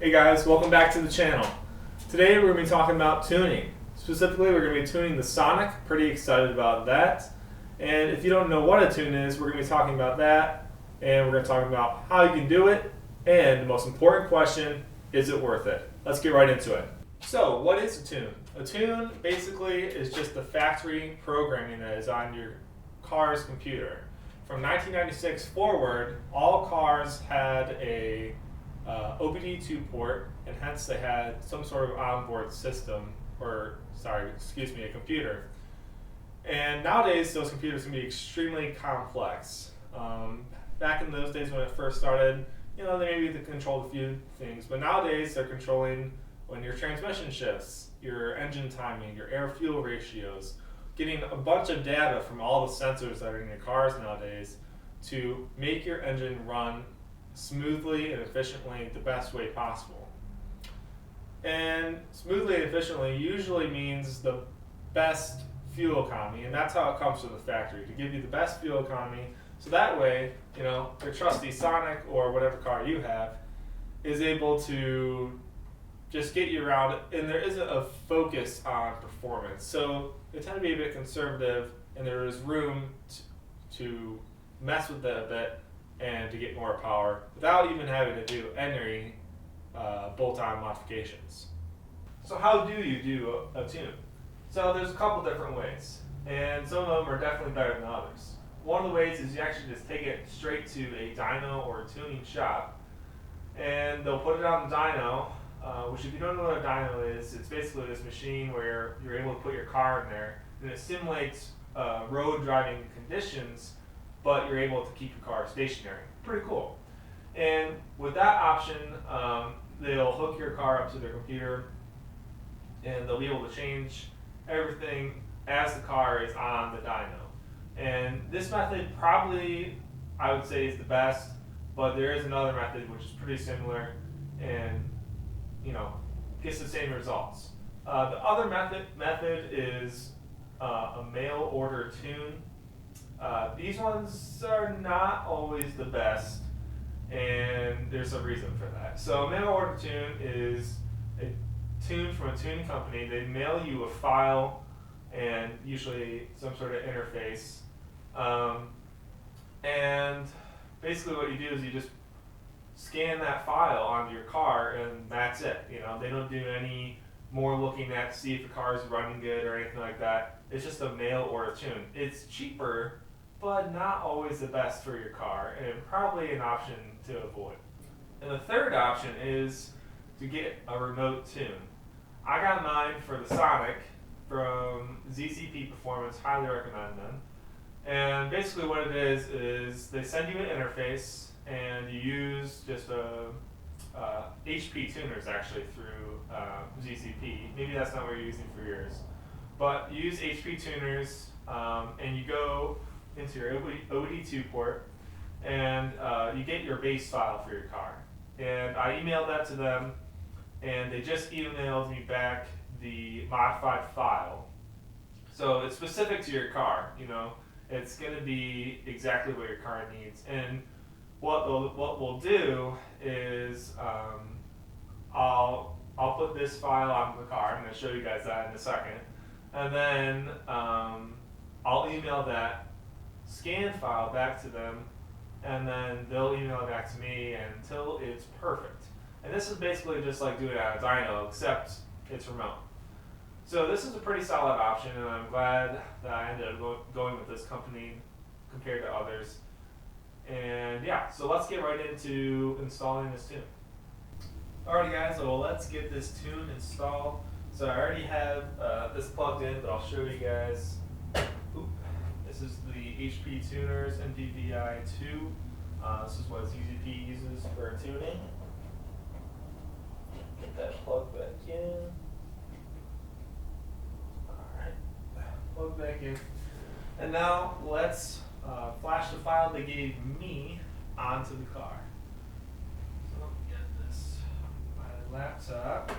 Hey guys, welcome back to the channel. Today we're going to be talking about tuning. Specifically, we're going to be tuning the Sonic. Pretty excited about that. And if you don't know what a tune is, we're going to be talking about that. And we're going to talk about how you can do it. And the most important question, is it worth it? Let's get right into it. So, what is a tune? A tune basically is just the factory programming that is on your car's computer. From 1996 forward, all cars had a OBD2 port, and hence they had some sort of onboard system, a computer. And nowadays, those computers can be extremely complex. Back in those days when it first started, they maybe controlled a few things, but nowadays they're controlling when your transmission shifts, your engine timing, your air-fuel ratios, getting a bunch of data from all the sensors that are in your cars nowadays to make your engine run smoothly and efficiently the best way possible. And smoothly and efficiently usually means the best fuel economy, and that's how it comes from the factory, to give you the best fuel economy, so that way, your trusty Sonic or whatever car you have is able to just get you around, and there isn't a focus on performance. So they tend to be a bit conservative, and there is room to mess with it a bit and to get more power without even having to do any bolt-on modifications. So how do you do a tune? So there's a couple different ways, and some of them are definitely better than others. One of the ways is you actually just take it straight to a dyno or a tuning shop, and they'll put it on the dyno, which, if you don't know what a dyno is, it's basically this machine where you're able to put your car in there, and it simulates road driving conditions, but you're able to keep your car stationary. Pretty cool. And with that option, they'll hook your car up to their computer, and they'll be able to change everything as the car is on the dyno. And this method probably, I would say, is the best, but there is another method which is pretty similar and gets the same results. The other method is a mail order tune. These ones are not always the best, and there's a reason for that. So a mail order tune is a tune from a tuning company. They mail you a file and usually some sort of interface. And basically what you do is you just scan that file onto your car, and that's it. They don't do any more looking at to see if the car is running good or anything like that. It's just a mail order tune. It's cheaper, but not always the best for your car, and probably an option to avoid. And the third option is to get a remote tune. I got mine for the Sonic from ZZP Performance, highly recommend them. And basically what it is they send you an interface, and you use just HP tuners actually through ZZP. Maybe that's not what you're using for yours. But you use HP tuners, and you go into your OBD2 port, and you get your base file for your car. And I emailed that to them, and they just emailed me back the modified file. So it's specific to your car, It's going to be exactly what your car needs. And what we'll do is I'll put this file onto the car. I'm going to show you guys that in a second. And then I'll email that scan file back to them, and then they'll email it back to me until it's perfect. And this is basically just like doing it on a dyno, except it's remote. So this is a pretty solid option, and I'm glad that I ended up going with this company compared to others. And yeah, so let's get right into installing this tune. Alrighty guys, so let's get this tune installed. So I already have this plugged in, but I'll show you guys. This is the HP Tuners NPVI2. This is what ZZP uses for tuning. Get that plugged back in. Alright, plug back in. And now let's flash the file they gave me onto the car. So let me get this on my laptop.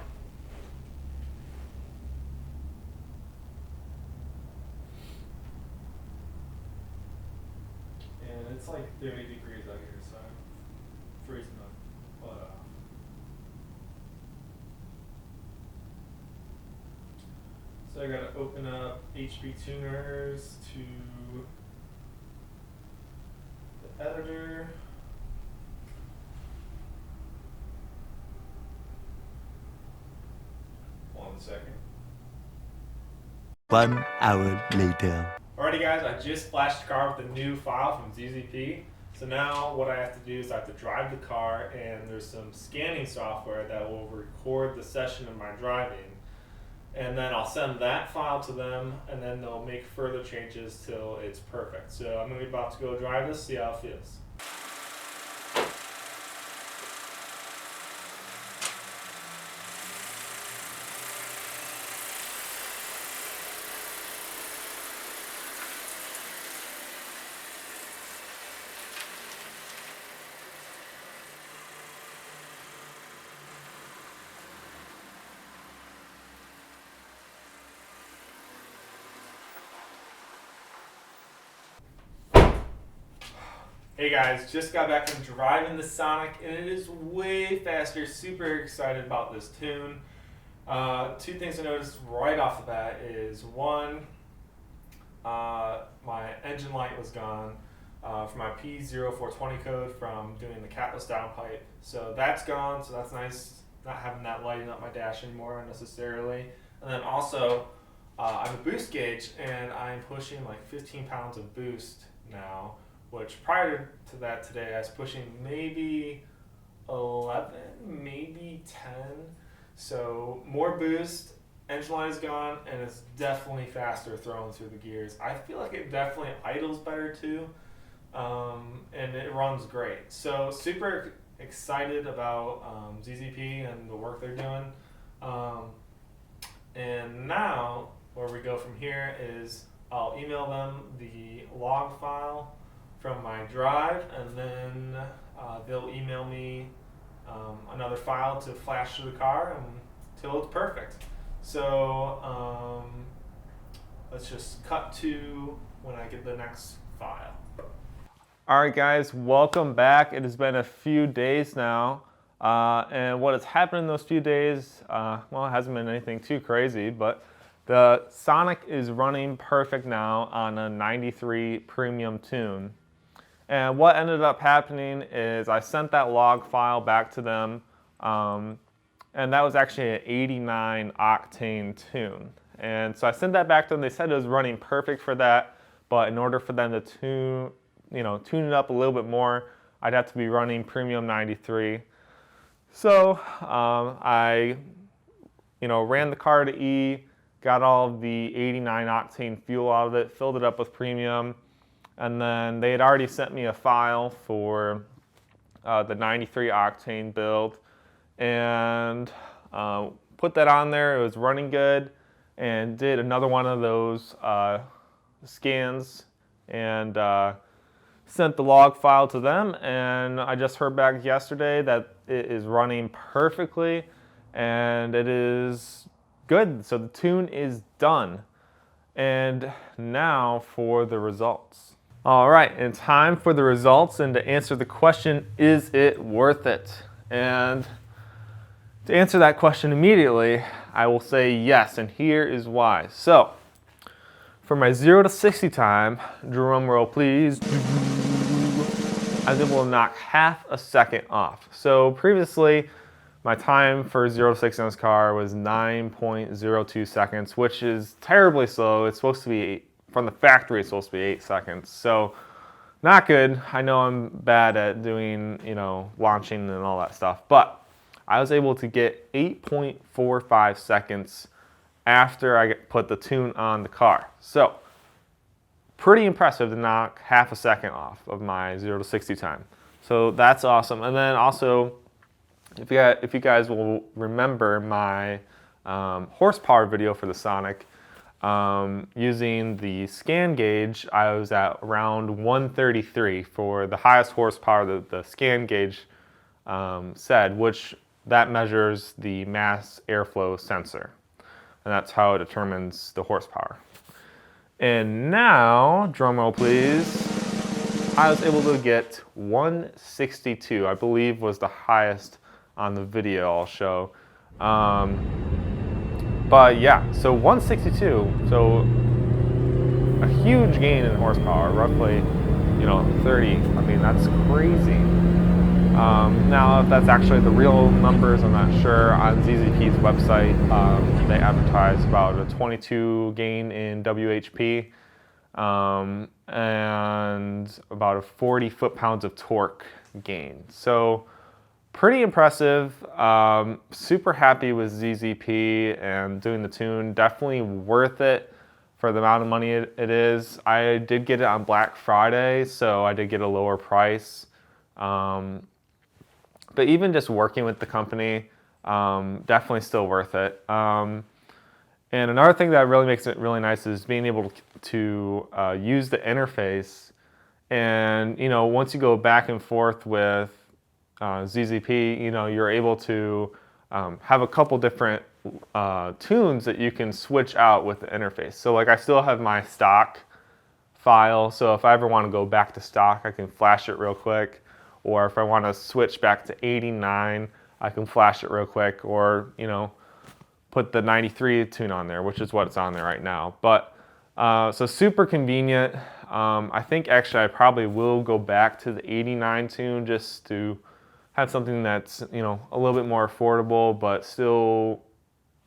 And it's like 30 degrees out here, so I'm freezing my butt off. So I gotta open up HP Tuners to the editor. One second. 1 hour later. Alrighty guys, I just flashed the car with a new file from ZZP. So now what I have to do is I have to drive the car, and there's some scanning software that will record the session of my driving. And then I'll send that file to them, and then they'll make further changes till it's perfect. So I'm gonna be about to go drive this, see how it feels. Hey guys, just got back from driving the Sonic, and it is way faster. Super excited about this tune. Two things to notice right off the bat is one, my engine light was gone for my P0420 code from doing the catless downpipe. So that's gone, so that's nice, not having that lighting up my dash anymore unnecessarily. And then also, I have a boost gauge, and I'm pushing like 15 pounds of boost now, which prior to that today I was pushing maybe 11, maybe 10. So more boost, engine light is gone, and it's definitely faster throwing through the gears. I feel like it definitely idles better too, and it runs great. So super excited about ZZP and the work they're doing. And now where we go from here is I'll email them the log file from my drive, and then they'll email me another file to flash to the car until it's perfect. So let's just cut to when I get the next file. Alright guys, welcome back. It has been a few days now, and what has happened in those few days, well, it hasn't been anything too crazy, but the Sonic is running perfect now on a 93 premium tune. And what ended up happening is I sent that log file back to them, and that was actually an 89 octane tune. And so I sent that back to them. They said it was running perfect for that, but in order for them to tune it up a little bit more, I'd have to be running premium 93. So I ran the car to E, got all of the 89 octane fuel out of it, filled it up with premium. And then they had already sent me a file for the 93 octane build, and put that on there. It was running good, and did another one of those scans, and sent the log file to them. And I just heard back yesterday that it is running perfectly, and it is good. So the tune is done. And now for the results. All right, it's time for the results, and to answer the question, is it worth it? And to answer that question immediately, I will say yes, and here is why. So, for my 0 to 60 time, drum roll please, I was able to knock half a second off. So previously, my time for 0 to 60 on this car was 9.02 seconds, which is terribly slow. It's supposed to be, from the factory, it's supposed to be 8 seconds. So not good. I know I'm bad at doing, launching and all that stuff, but I was able to get 8.45 seconds after I put the tune on the car. So pretty impressive to knock half a second off of my 0 to 60 time. So that's awesome. And then also, if you guys will remember my horsepower video for the Sonic, using the scan gauge, I was at around 133 for the highest horsepower that the scan gauge said, which that measures the mass airflow sensor. And that's how it determines the horsepower. And now, drum roll please, I was able to get 162, I believe was the highest on the video I'll show. But yeah, so 162, so a huge gain in horsepower, roughly, 30. I mean, that's crazy. Now, if that's actually the real numbers, I'm not sure. On ZZP's website, they advertise about a 22 gain in WHP and about a 40 foot-pounds of torque gain. So pretty impressive. Super happy with ZZP and doing the tune. Definitely worth it for the amount of money it is. I did get it on Black Friday, so I did get a lower price. But even just working with the company, definitely still worth it. And another thing that really makes it really nice is being able to use the interface. And once you go back and forth with ZZP, you're able to have a couple different tunes that you can switch out with the interface. So like I still have my stock file, so if I ever want to go back to stock, I can flash it real quick. Or if I want to switch back to 89, I can flash it real quick, or put the 93 tune on there, which is what's on there right now. But so super convenient. I think actually I probably will go back to the 89 tune just to have something that's a little bit more affordable, but still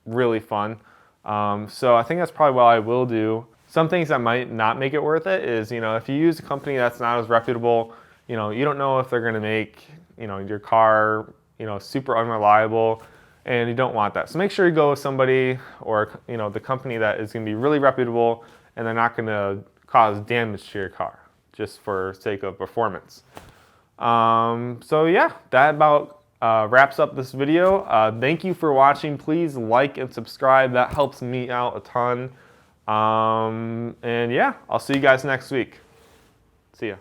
really fun. So I think that's probably what I will do. Some things that might not make it worth it is if you use a company that's not as reputable, you don't know if they're going to make your car super unreliable, and you don't want that. So make sure you go with somebody or the company that is going to be really reputable, and they're not going to cause damage to your car just for sake of performance. So yeah, that about wraps up this video. Thank you for watching. Please like and subscribe. That helps me out a ton. And yeah, I'll see you guys next week. See ya.